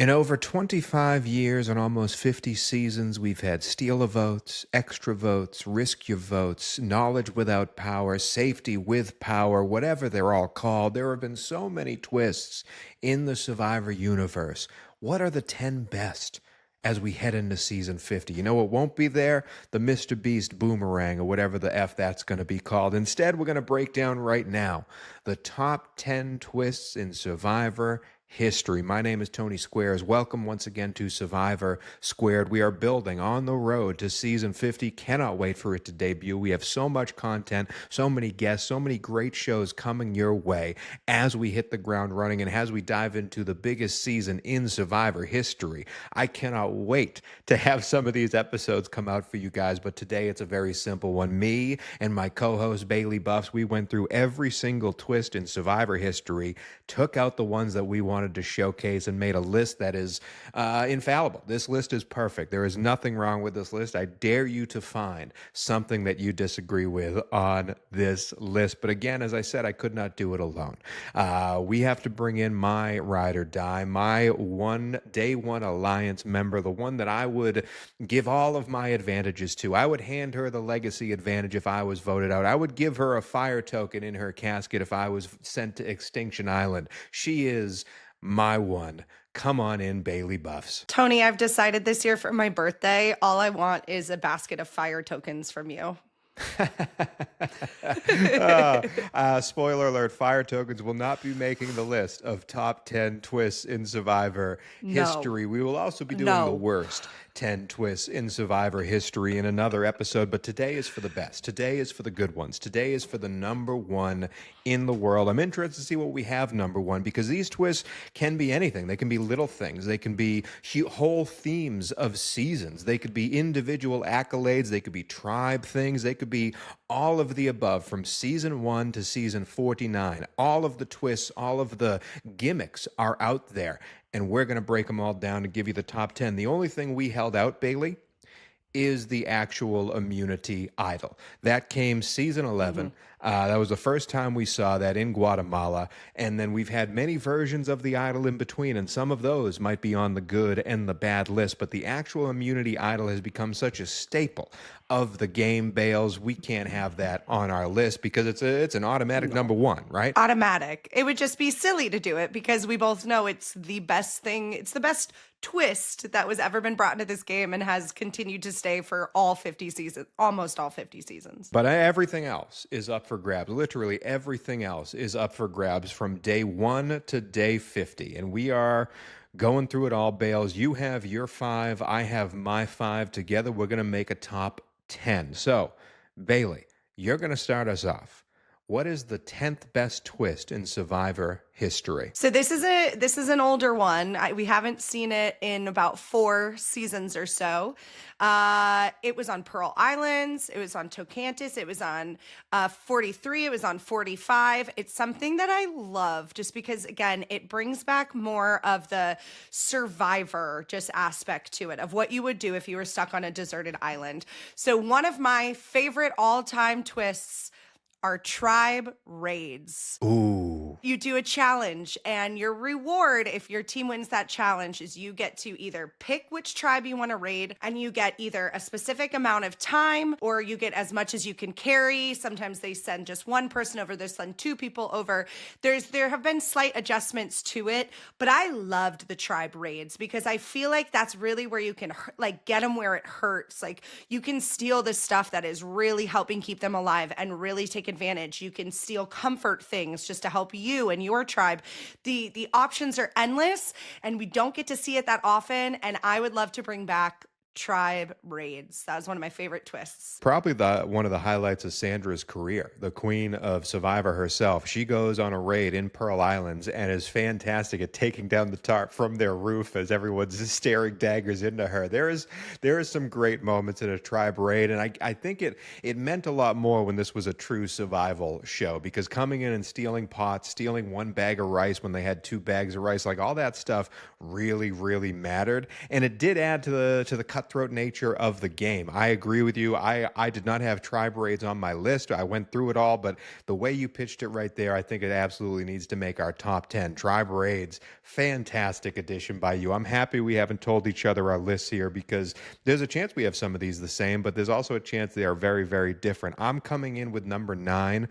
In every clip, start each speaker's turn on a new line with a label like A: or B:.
A: In over 25 years and almost 50 seasons, we've had steal a votes, extra votes, risk your votes, knowledge without power, safety with power, whatever they're all called. There have been so many twists in the Survivor universe. What are the 10 best as we head into season 50? You know what won't be there? The Mr. Beast boomerang or whatever the F that's going to be called. Instead, we're going to break down right now the top 10 twists in Survivor history. My name is Tony Squares. Welcome once again to Survivor Squared. We are building on the road to season 50. Cannot wait for it to debut. We have so much content, so many guests, so many great shows coming your way as we hit the ground running and as we dive into the biggest season in Survivor history. I cannot wait to have some of these episodes come out for you guys, but today it's a very simple one. Me and my co-host Bailey Buffs, we went through every single twist in Survivor history, took out the ones that we wanted to showcase, and made a list that is infallible. This list is perfect. There is nothing wrong with this list. I dare you to find something that you disagree with on this list. But again, as I said, I could not do it alone. We have to bring in my ride or die, my day one alliance member, the one that I would give all of my advantages to. I would hand her the legacy advantage if I was voted out. I would give her a fire token in her casket if I was sent to Extinction Island. She is my one. Come on in, Bailey Buffs.
B: Tony, I've decided this year for my birthday, all I want is a basket of fire tokens from you.
A: Spoiler alert, fire tokens will not be making the list of top 10 twists in Survivor history. We will also be doing the worst 10 twists in Survivor history in another episode, but today is for the best. Today is for the good ones. Today is for the number one in the world. I'm interested to see what we have number one, because these twists can be anything. They can be little things. They can be whole themes of seasons. They could be individual accolades. They could be tribe things. They could be all of the above from season 1 to season 49. All of the twists, all of the gimmicks are out there, and we're going to break them all down to give you the top 10. The only thing we held out, Bailey, is the actual immunity idol. That came season 11. That was the first time we saw that in Guatemala. And then we've had many versions of the idol in between, and some of those might be on the good and the bad list. But the actual immunity idol has become such a staple of the game, Bales. We can't have that on our list because it's an automatic number one, right?
B: Automatic. It would just be silly to do it because we both know it's the best thing. It's the best twist that was ever been brought into this game and has continued to stay for all 50 seasons, almost all 50 seasons.
A: But everything else is up for grabs. Literally everything else is up for grabs from day 1 to day 50. And we are going through it all, Bales. You have your 5. I have my 5. Together, we're going to make a top 10. So, Bailey, you're going to start us off. What is the 10th best twist in Survivor history?
B: So this is an older one. We haven't seen it in about 4 seasons or so. It was on Pearl Islands. It was on Tocantis. It was on 43. It was on 45. It's something that I love just because, again, it brings back more of the Survivor just aspect to it, of what you would do if you were stuck on a deserted island. So one of my favorite all-time twists are tribe raids.
A: Ooh.
B: You do a challenge, and your reward, if your team wins that challenge, is you get to either pick which tribe you want to raid, and you get either a specific amount of time, or you get as much as you can carry. Sometimes they send just one person over, they send 2 people over. There have been slight adjustments to it, but I loved the tribe raids because I feel like that's really where you can get them where it hurts. Like, you can steal the stuff that is really helping keep them alive and really take advantage. You can steal comfort things just to help you and your tribe. The options are endless, and we don't get to see it that often, and I would love to bring back tribe raids. That was one of my favorite twists.
A: Probably one of the highlights of Sandra's career, the queen of Survivor herself. She goes on a raid in Pearl Islands and is fantastic at taking down the tarp from their roof as everyone's staring daggers into her. There is some great moments in a tribe raid, and I think it meant a lot more when this was a true survival show, because coming in and stealing pots, stealing 1 bag of rice when they had 2 bags of rice, like all that stuff really, really mattered. And it did add to the cutthroat nature of the game. I agree with you. I did not have tribe raids on my list. I went through it all, but the way you pitched it right there, I think it absolutely needs to make our top 10. Tribe raids, fantastic addition by you. I'm happy we haven't told each other our lists here, because there's a chance we have some of these the same, but there's also a chance they are very, very different. I'm coming in with number 9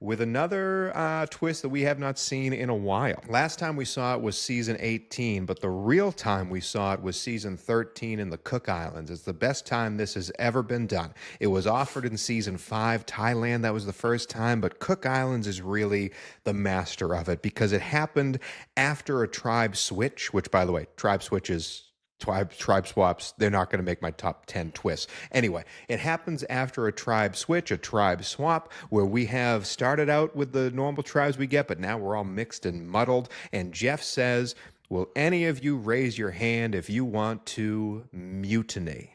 A: with another twist that we have not seen in a while. Last time we saw it was season 18, but the real time we saw it was season 13 in the Cook Islands. It's the best time this has ever been done. It was offered in season 5, Thailand, that was the first time, but Cook Islands is really the master of it, because it happened after a tribe switch, which, by the way, tribe switches, tribe swaps, they're not going to make my top 10 twists. Anyway, it happens after a tribe switch, a tribe swap, where we have started out with the normal tribes we get, but now we're all mixed and muddled. And Jeff says, will any of you raise your hand if you want to mutiny?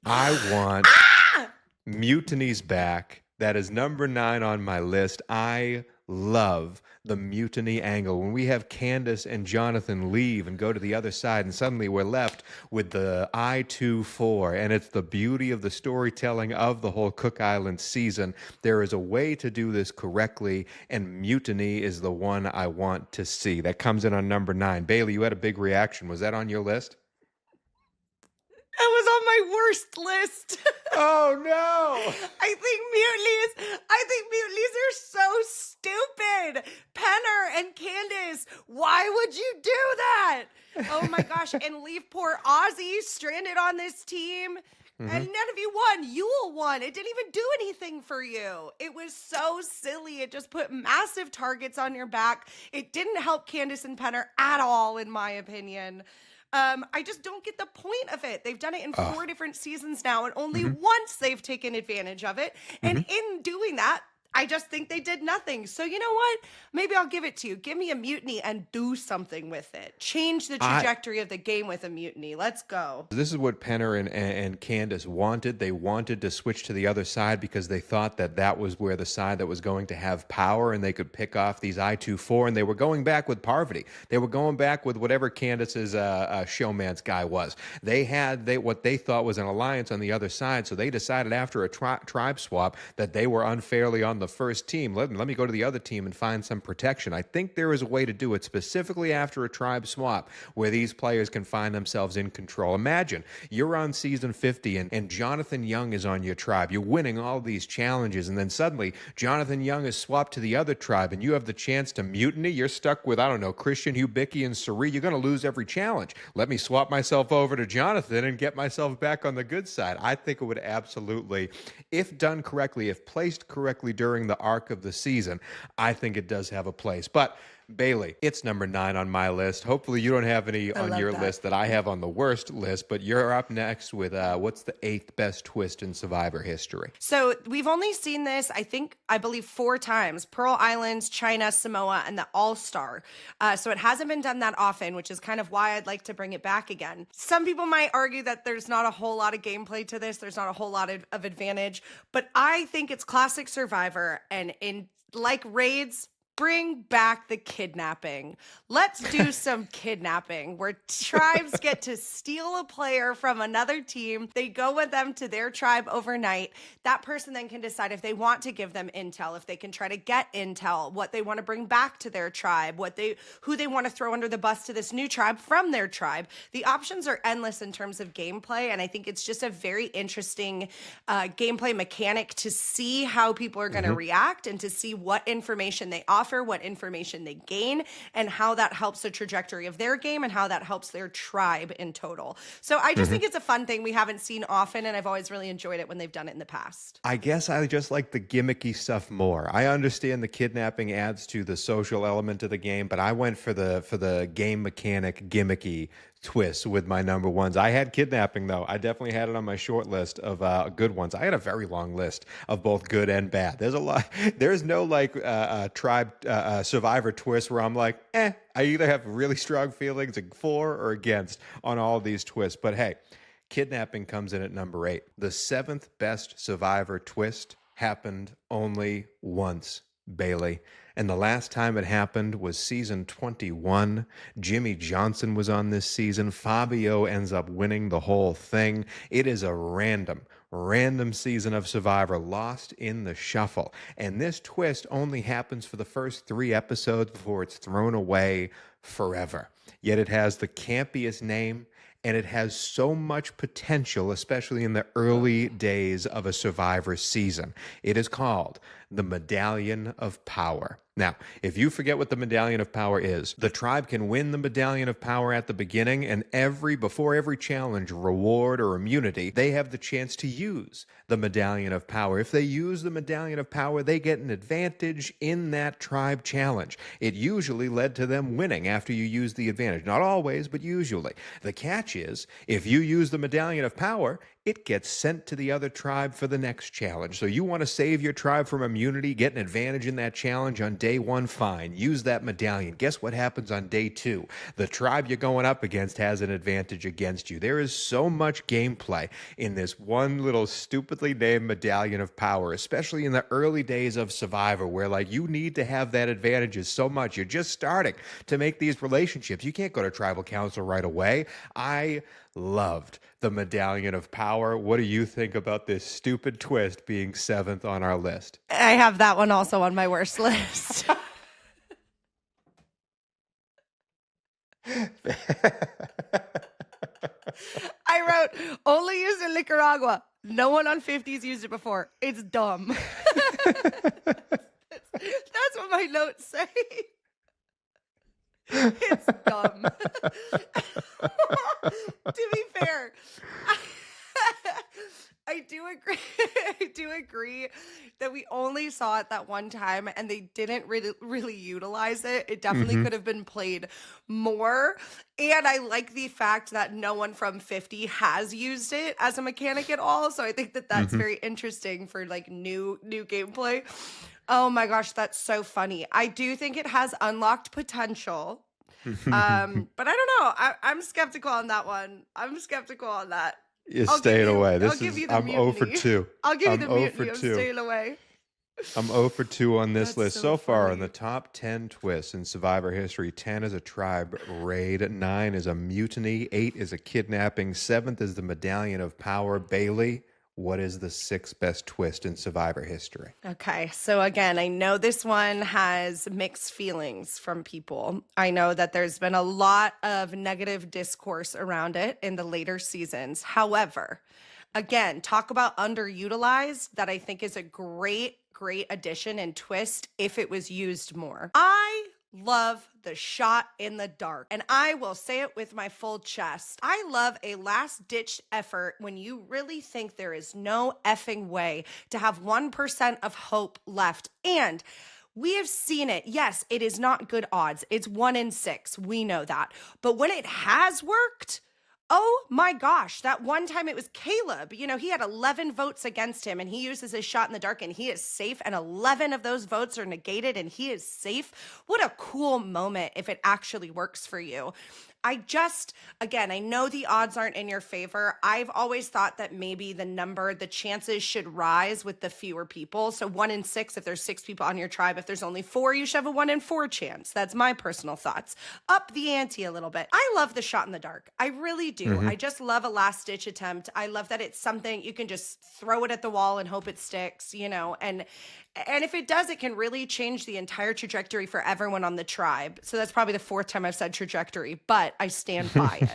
A: I want Mutiny's back. That is number 9 on my list. I love the mutiny angle. When we have Candace and Jonathan leave and go to the other side, and suddenly we're left with the I-2-4, and it's the beauty of the storytelling of the whole Cook Island season. There is a way to do this correctly, and mutiny is the one I want to see. That comes in on number 9. Bailey, you had a big reaction. Was that on your list?
B: It was on my worst list.
A: Oh no!
B: I think mutinies are so stupid. Penner and Candace, why would you do that? Oh my gosh, and leave poor Ozzy stranded on this team. And none of you won. Yule won. It didn't even do anything for you. It was so silly. It just put massive targets on your back. It didn't help Candace and Penner at all, in my opinion. I just don't get the point of it. They've done it in 4 different seasons now, and only once they've taken advantage of it. And in doing that, I just think they did nothing. So you know what? Maybe I'll give it to you. Give me a mutiny and do something with it. Change the trajectory of the game with a mutiny. Let's go.
A: This is what Penner and Candace wanted. They wanted to switch to the other side because they thought that that was where the side that was going to have power, and they could pick off these I-2-4, and they were going back with Parvati. They were going back with whatever Candace's showman's guy was. They had what they thought was an alliance on the other side, so they decided after a tribe swap that they were unfairly on the first team. Let me go to the other team and find some protection. I think there is a way to do it, specifically after a tribe swap, where these players can find themselves in control. Imagine you're on season 50 and Jonathan Young is on your tribe. You're winning all these challenges, and then suddenly Jonathan Young is swapped to the other tribe, and you have the chance to mutiny. You're stuck with, I don't know, Christian, Hubicki, and Sari. You're going to lose every challenge. Let me swap myself over to Jonathan and get myself back on the good side. I think it would absolutely, if done correctly, if placed correctly during the arc of the season, I think it does have a place. But Bailey, it's number 9 on my list. Hopefully you don't have any on your list that I have on the worst list, but you're up next with what's the 8th best twist in Survivor history?
B: So we've only seen this, I believe 4 times: Pearl Islands, China, Samoa, and the All-Star. So it hasn't been done that often, which is kind of why I'd like to bring it back again. Some people might argue that there's not a whole lot of gameplay to this. There's not a whole lot of advantage, but I think it's classic Survivor, and in like raids, bring back the kidnapping. Let's do some kidnapping where tribes get to steal a player from another team. They go with them to their tribe overnight. That person then can decide if they want to give them intel, if they can try to get intel, what they want to bring back to their tribe, who they want to throw under the bus to this new tribe from their tribe. The options are endless in terms of gameplay, and I think it's just a very interesting gameplay mechanic to see how people are going to react and to see what information they offer, what information they gain, and how that helps the trajectory of their game and how that helps their tribe in total. So I just think it's a fun thing we haven't seen often, and I've always really enjoyed it when they've done it in the past.
A: I guess I just like the gimmicky stuff more. I understand the kidnapping adds to the social element of the game, but I went for the game mechanic gimmicky twists with my number ones. I had kidnapping, though. I definitely had it on my short list of good ones. I had a very long list of both good and bad. There's a lot. There's no tribe Survivor twist where I'm like, I either have really strong feelings for or against on all of these twists. But hey, kidnapping comes in at number 8. The 7th best Survivor twist happened only once Bailey. And the last time it happened was season 21. Jimmy Johnson was on this season. Fabio ends up winning the whole thing. It is a random season of Survivor, lost in the shuffle. And this twist only happens for the first 3 episodes before it's thrown away forever. Yet it has the campiest name, and it has so much potential, especially in the early days of a Survivor season. It is called the Medallion of Power. Now, if you forget what the Medallion of Power is, the tribe can win the Medallion of Power at the beginning, and before every challenge, reward, or immunity, they have the chance to use the Medallion of Power. If they use the Medallion of Power, they get an advantage in that tribe challenge. It usually led to them winning after you use the advantage. Not always, but usually. The catch is, if you use the Medallion of Power, it gets sent to the other tribe for the next challenge. So you want to save your tribe from immunity, get an advantage in that challenge on day 1, fine. Use that medallion. Guess what happens on day 2? The tribe you're going up against has an advantage against you. There is so much gameplay in this one little stupidly named Medallion of Power, especially in the early days of Survivor, where like you need to have that advantage so much. You're just starting to make these relationships. You can't go to tribal council right away. I loved the Medallion of Power. What do you think about this stupid twist being 7th on our list?
B: I have that one also on my worst list. I wrote, only used in Nicaragua. No one on 50's used it before. It's dumb. That's what my notes say. It's dumb. To be fair, I do agree. I do agree that we only saw it that one time and they didn't really utilize it. It definitely could have been played more. And I like the fact that no one from 50 has used it as a mechanic at all. So I think that that's very interesting for like new gameplay. Oh my gosh, that's so funny. I do think it has unlocked potential. But I don't know. I'm skeptical on that one. I'm skeptical on that.
A: You're staying away. I'm 0 for 2.
B: I'll give you the
A: I'm 0
B: mutiny.
A: for
B: I'm
A: 2.
B: staying away.
A: I'm 0 for 2 on this
B: That's
A: list.
B: so
A: So far,
B: funny.
A: in the top 10 twists in Survivor history, 10 is a tribe raid, 9 is a mutiny, 8 is a kidnapping, 7th is the Medallion of Power. Bailey, what is the 6th best twist in Survivor history?
B: Okay, so again, I know this one has mixed feelings from people. I know that there's been a lot of negative discourse around it in the later seasons. However, again, talk about underutilized, that I think is a great addition and twist if it was used more. I love the shot in the dark, and I will say it with my full chest. I love a last-ditch effort when you really think there is no effing way to have 1% of hope left. And we have seen it. Yes, it is not good odds. It's 1 in 6. We know that. But when it has worked, oh my gosh, that one time it was Caleb. You know, he had 11 votes against him and he uses his shot in the dark and he is safe, and 11 of those votes are negated and he is safe. What a cool moment if it actually works for you. Again, I know the odds aren't in your favor. I've always thought that maybe the chances should rise with the fewer people. So 1 in 6, if there's 6 people on your tribe, if there's only 4, you should have a 1 in 4 chance. That's my personal thoughts. Up the ante a little bit. I love the shot in the dark. I really do. I just love a last ditch attempt. I love that it's something you can just throw it at the wall and hope it sticks, you know, and if it does, it can really change the entire trajectory for everyone on the tribe. So that's probably the 4th time I've said trajectory, but I stand by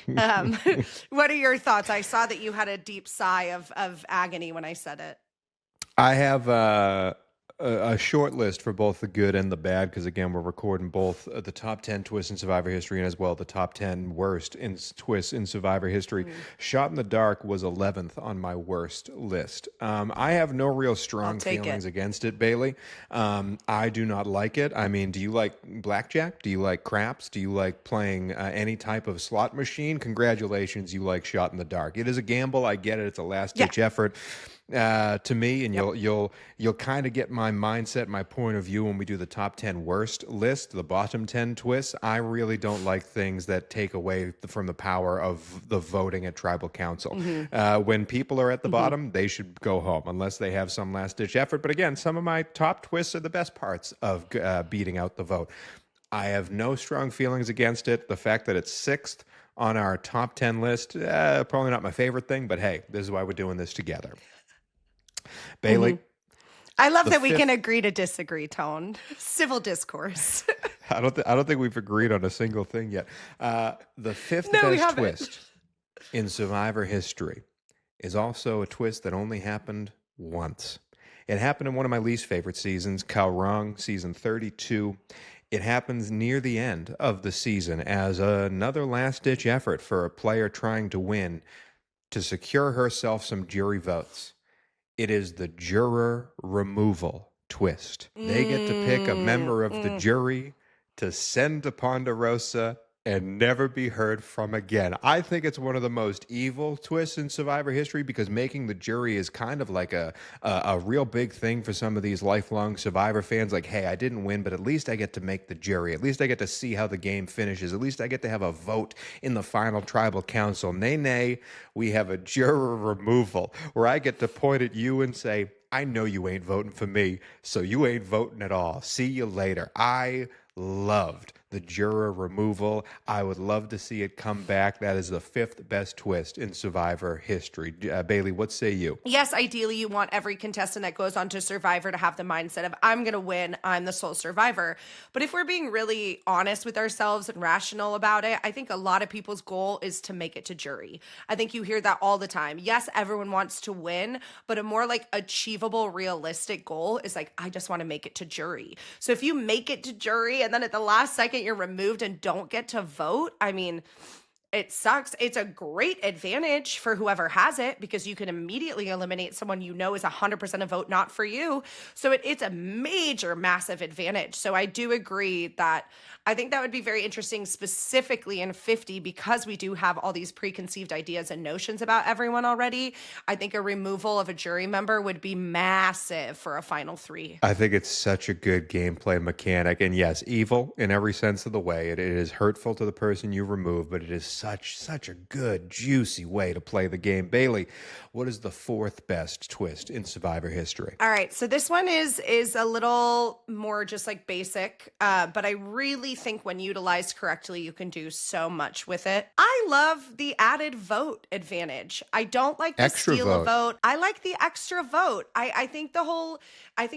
B: it. What are your thoughts? I saw that you had a deep sigh of agony when I said it.
A: I have a short list for both the good and the bad, because again, we're recording both the top 10 twists in Survivor history and as well the top 10 worst twists in Survivor history. Shot in the Dark was 11th on my worst list. I have no real strong feelings against it, Bailey. I do not like it. I mean, do you like blackjack? Do you like craps? Do you like playing any type of slot machine? Congratulations, you like Shot in the Dark. It is a gamble. I get it. It's a last-ditch effort. to me, and you'll kind of get my mindset, my point of view when we do the top 10 worst list, the bottom 10 twists. I really don't like things that take away from the power of the voting at tribal council. When people are at the bottom, they should go home unless they have some last ditch effort. But again, some of my top twists are the best parts of beating out the vote. I have no strong feelings against it. The fact that it's sixth on our top 10 list, probably not my favorite thing, but hey, this is why we're doing this together. Bailey.
B: I love that we can agree to disagree, Tone. Civil discourse.
A: I don't think we've agreed on a single thing yet. The fifth best twist in Survivor history is also a twist that only happened once. It happened in one of my least favorite seasons, Kalrong, season 32. It happens near the end of the season as another last-ditch effort for a player trying to win to secure herself some jury votes. It is the Juror Removal twist. They get to pick a member of the jury to send to Ponderosa and never be heard from again. I think it's one of the most evil twists in Survivor history because making the jury is kind of like a real big thing for some of these lifelong Survivor fans. Like, hey, I didn't win, but at least I get to make the jury. At least I get to see how the game finishes. At least I get to have a vote in the final tribal council. Nay, we have a Juror Removal where I get to point at you and say, I know you ain't voting for me, so you ain't voting at all. See you later. I loved the Juror Removal. I would love to see it come back. That is the fifth best twist in Survivor history. Bailey, what say you?
B: Yes, ideally you want every contestant that goes on to Survivor to have the mindset of, I'm going to win, I'm the sole survivor. But if we're being really honest with ourselves and rational about it, I think a lot of people's goal is to make it to jury. I think you hear that all the time. Yes, everyone wants to win, but a more like achievable, realistic goal is like, I just want to make it to jury. So if you make it to jury and then at the last second you're removed and don't get to vote, I mean, it sucks. It's a great advantage for whoever has it because you can immediately eliminate someone you know is 100% a vote not for you. So it's a major, massive advantage. So I do agree that I think that would be very interesting specifically in 50 because we do have all these preconceived ideas and notions about everyone already. I think a removal of a jury member would be massive for a final three.
A: I think it's such a good gameplay mechanic. And yes, evil in every sense of the way. It is hurtful to the person you remove, but it is such a good, juicy way to play the game. Bailey, what is the fourth best twist in Survivor history?
B: All right, so this one is a little more just like basic, but I really think when utilized correctly, you can do so much with it. I love the added vote advantage. I don't like the
A: extra
B: steal a vote. I like the extra vote. I think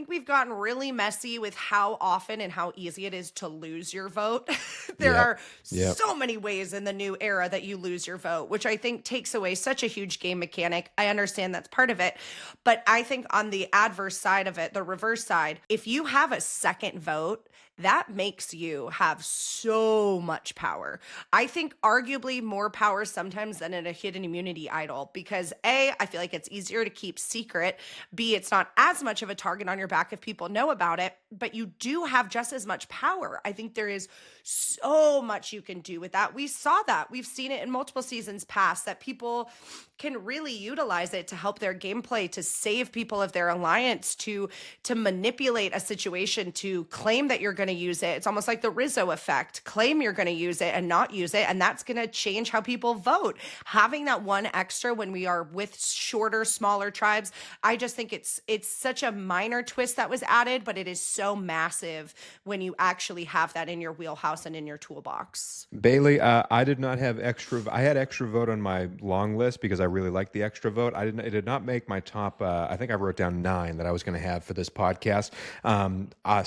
B: we've gotten really messy with how often and how easy it is to lose your vote. There are so many ways in the new era that you lose your vote, which I think takes away such a huge game mechanic. I understand that's part of it, but I think on the adverse side of it, the reverse side, if you have a second vote, that makes you have so much power. I think arguably more power sometimes than in a hidden immunity idol because A, I feel like it's easier to keep secret. B, it's not as much of a target on your back if people know about it, but you do have just as much power. I think there is so much you can do with that. We saw that. We've seen it in multiple seasons past that people can really utilize it to help their gameplay, to save people of their alliance, to manipulate a situation, to claim that you're going to use it. It's almost like the Rizzo effect. Claim you're going to use it and not use it, and that's going to change how people vote. Having that one extra when we are with shorter, smaller tribes, I just think it's such a minor twist that was added, but it is so massive when you actually have that in your wheelhouse and in your toolbox.
A: Bailey, I did not have extra. I had extra vote on my long list because I really liked the extra vote. It did not make my top. I think I wrote down 9 that I was going to have for this podcast.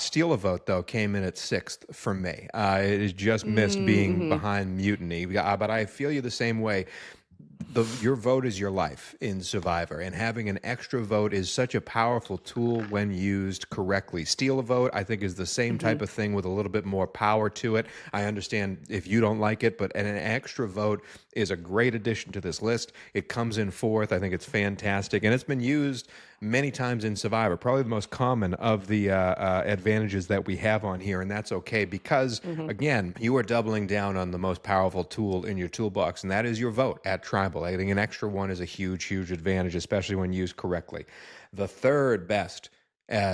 A: Steal a vote though came in at 6th for me. It just missed being behind Mutiny, but I feel you the same way. Your vote is your life in Survivor, and having an extra vote is such a powerful tool when used correctly. Steal a vote, I think, is the same type of thing with a little bit more power to it. I understand if you don't like it, but an extra vote is a great addition to this list. It comes in fourth. I think it's fantastic, and it's been used many times in Survivor. Probably the most common of the advantages that we have on here, and that's okay because, again, you are doubling down on the most powerful tool in your toolbox, and that is your vote at Tribal. I think an extra one is a huge, huge advantage, especially when used correctly. The third best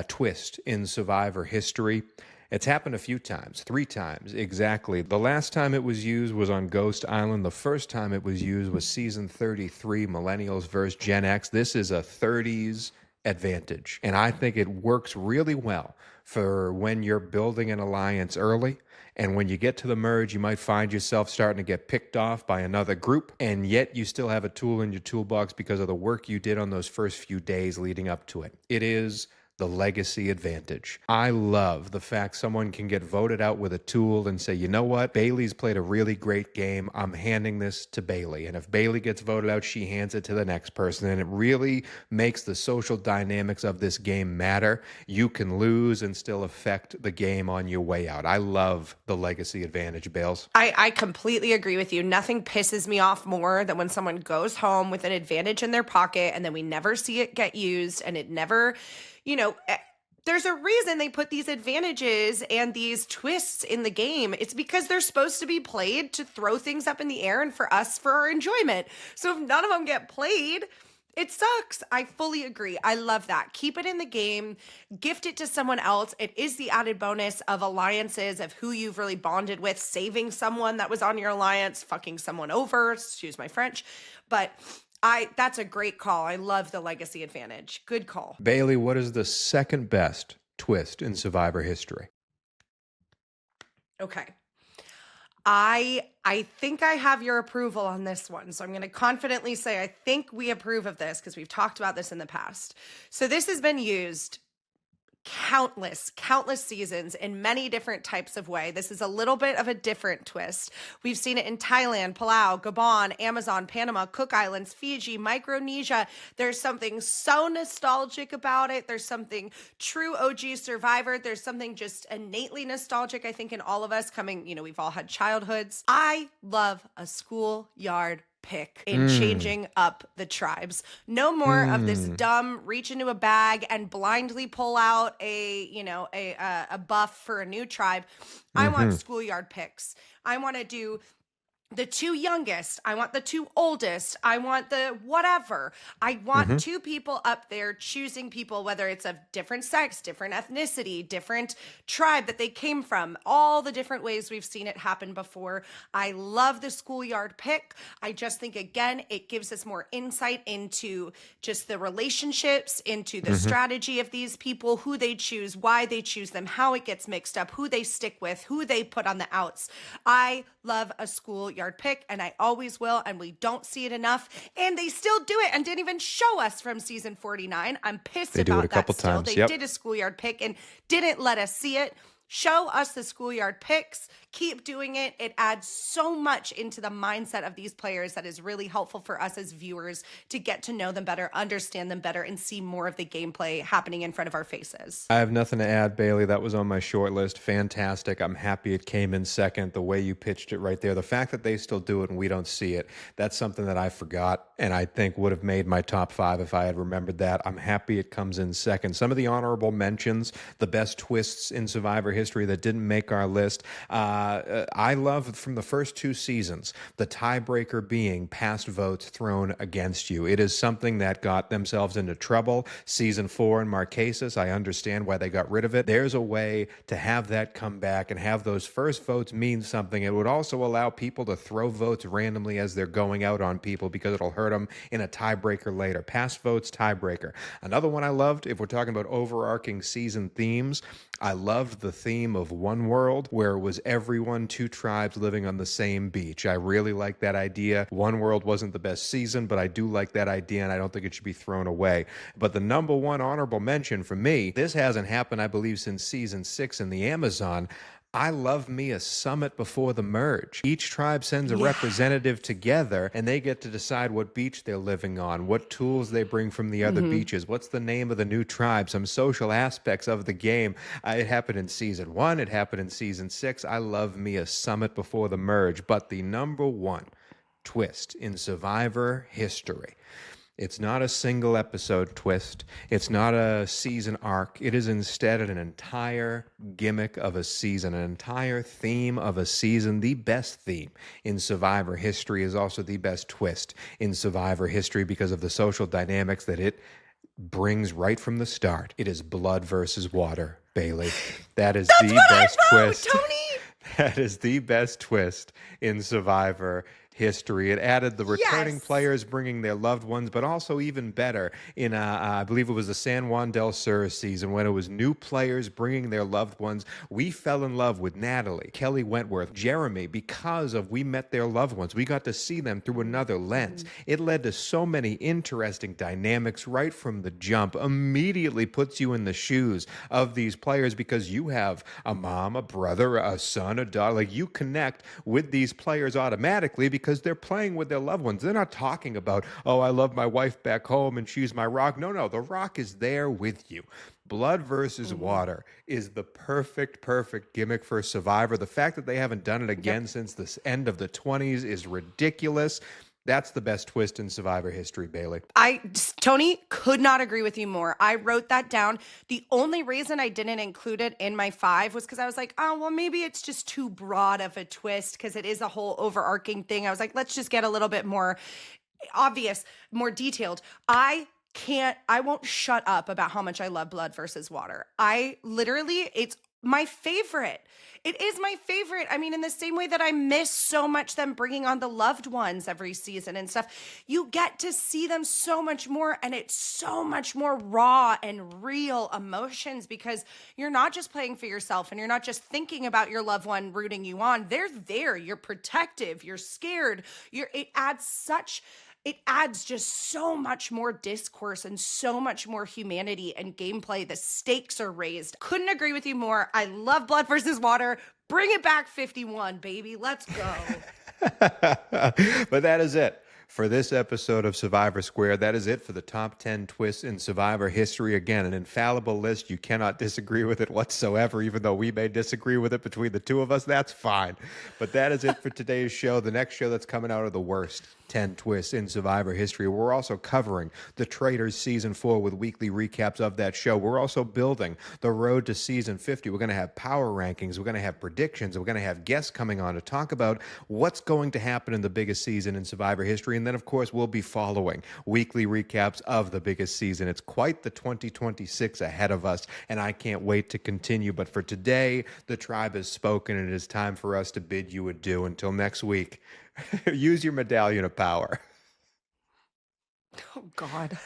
A: twist in Survivor history. It's happened a few times, 3 times exactly. The last time it was used was on Ghost Island. The first time it was used was season 33, Millennials versus Gen X. This is a 30s advantage, and I think it works really well for when you're building an alliance early. And when you get to the merge, you might find yourself starting to get picked off by another group, and yet you still have a tool in your toolbox because of the work you did on those first few days leading up to it. It is the legacy advantage. I love the fact someone can get voted out with a tool and say, you know what, Bailey's played a really great game. I'm handing this to Bailey. And if Bailey gets voted out, she hands it to the next person. And it really makes the social dynamics of this game matter. You can lose and still affect the game on your way out. I love the legacy advantage, Bales.
B: I completely agree with you. Nothing pisses me off more than when someone goes home with an advantage in their pocket and then we never see it get used, and it never, there's a reason they put these advantages and these twists in the game. It's because they're supposed to be played to throw things up in the air and for us, for our enjoyment. So if none of them get played, it sucks. I fully agree. I love that. Keep it in the game. Gift it to someone else. It is the added bonus of alliances, of who you've really bonded with, saving someone that was on your alliance, fucking someone over, excuse my French. But that's a great call. I love the legacy advantage. Good call.
A: Bailey, what is the second best twist in Survivor history?
B: Okay. I think I have your approval on this one. So I'm going to confidently say I think we approve of this because we've talked about this in the past. So this has been used countless seasons in many different types of way. This is a little bit of a different twist. We've seen it in Thailand, Palau, Gabon, Amazon, Panama, Cook Islands, Fiji, Micronesia. There's something so nostalgic about it. There's something true OG Survivor. There's something just innately nostalgic, I think, in all of us coming, we've all had childhoods. I love a schoolyard pick in changing up the tribes. No more of this dumb reach into a bag and blindly pull out a buff for a new tribe. I want schoolyard picks. I want to do the 2 youngest. I want the 2 oldest. I want the whatever. I want 2 people up there choosing people, whether it's of different sex, different ethnicity, different tribe that they came from, all the different ways we've seen it happen before. I love the schoolyard pick. I just think, again, it gives us more insight into just the relationships, into the strategy of these people, who they choose, why they choose them, how it gets mixed up, who they stick with, who they put on the outs. I love a schoolyard pick, and I always will, and we don't see it enough, and they still do it and didn't even show us from season 49. I'm pissed
A: They do
B: about
A: it a couple
B: that still.
A: times.
B: They did a schoolyard pick and didn't let us see it. Show us the schoolyard picks. Keep doing it. It adds so much into the mindset of these players that is really helpful for us as viewers to get to know them better, understand them better, and see more of the gameplay happening in front of our faces.
A: I have nothing to add, Bailey. That was on my short list. Fantastic. I'm happy it came in second, the way you pitched it right there. The fact that they still do it and we don't see it, that's something that I forgot and I think would have made my top 5 if I had remembered that. I'm happy it comes in second. Some of the honorable mentions, the best twists in Survivor history that didn't make our list. I love from the first 2 seasons, the tiebreaker being past votes thrown against you. It is something that got themselves into trouble. Season 4 in Marquesas, I understand why they got rid of it. There's a way to have that come back and have those first votes mean something. It would also allow people to throw votes randomly as they're going out on people because it'll hurt them in a tiebreaker later. Past votes, tiebreaker. Another one I loved, if we're talking about overarching season themes, I loved the theme of One World, where it was everyone, 2 tribes living on the same beach. I really like that idea. One World wasn't the best season, but I do like that idea, and I don't think it should be thrown away. But the number 1 honorable mention for me, this hasn't happened, I believe, since season 6 in the Amazon. I love me a summit before the merge. Each tribe sends a representative together, and they get to decide what beach they're living on, what tools they bring from the other beaches, what's the name of the new tribe, some social aspects of the game. It happened in season 1. It happened in season 6. I love me a summit before the merge. But the number 1 twist in Survivor history. It's not a single episode twist. It's not a season arc. It is instead an entire gimmick of a season, an entire theme of a season. The best theme in Survivor history is also the best twist in Survivor history because of the social dynamics that it brings right from the start. It is blood versus water, Bailey. That is the best twist.
B: Tony!
A: That is the best twist in Survivor history. It added the returning players bringing their loved ones, but also even better in, I believe it was the San Juan del Sur season when it was new players bringing their loved ones. We fell in love with Natalie, Kelly Wentworth, Jeremy, because of we met their loved ones. We got to see them through another lens. It led to so many interesting dynamics right from the jump. Immediately puts you in the shoes of these players because you have a mom, a brother, a son, a daughter. Like, you connect with these players automatically because they're playing with their loved ones. They're not talking about, oh, I love my wife back home and she's my rock. No, the rock is there with you. Blood versus water is the perfect gimmick for Survivor. The fact that they haven't done it again since the end of the 20s is ridiculous. That's the best twist in Survivor history, Bailey.
B: Tony, could not agree with you more. I wrote that down. The only reason I didn't include it in my 5 was because I was like, oh, well, maybe it's just too broad of a twist because it is a whole overarching thing. I was like, let's just get a little bit more obvious, more detailed. I won't shut up about how much I love blood versus water. It's my favorite. It is my favorite. I mean, in the same way that I miss so much them bringing on the loved ones every season and stuff, you get to see them so much more, and it's so much more raw and real emotions because you're not just playing for yourself and you're not just thinking about your loved one rooting you on. They're there. You're protective. You're scared. It adds just so much more discourse and so much more humanity and gameplay. The stakes are raised. Couldn't agree with you more. I love blood versus water. Bring it back 51, baby. Let's go.
A: But that is it for this episode of Survivor Square. That is it for the top 10 twists in Survivor history. Again, an infallible list. You cannot disagree with it whatsoever, even though we may disagree with it between the two of us. That's fine. But that is it for today's show. The next show that's coming out are the worst 10 twists in Survivor history. We're also covering The Traitors Season 4 with weekly recaps of that show. We're also building the road to Season 50. We're going to have power rankings. We're going to have predictions. We're going to have guests coming on to talk about what's going to happen in the biggest season in Survivor history. And then, of course, we'll be following weekly recaps of the biggest season. It's quite the 2026 ahead of us, and I can't wait to continue. But for today, the tribe has spoken, and it is time for us to bid you adieu. Until next week, use your Medallion of Power.
B: Oh, God.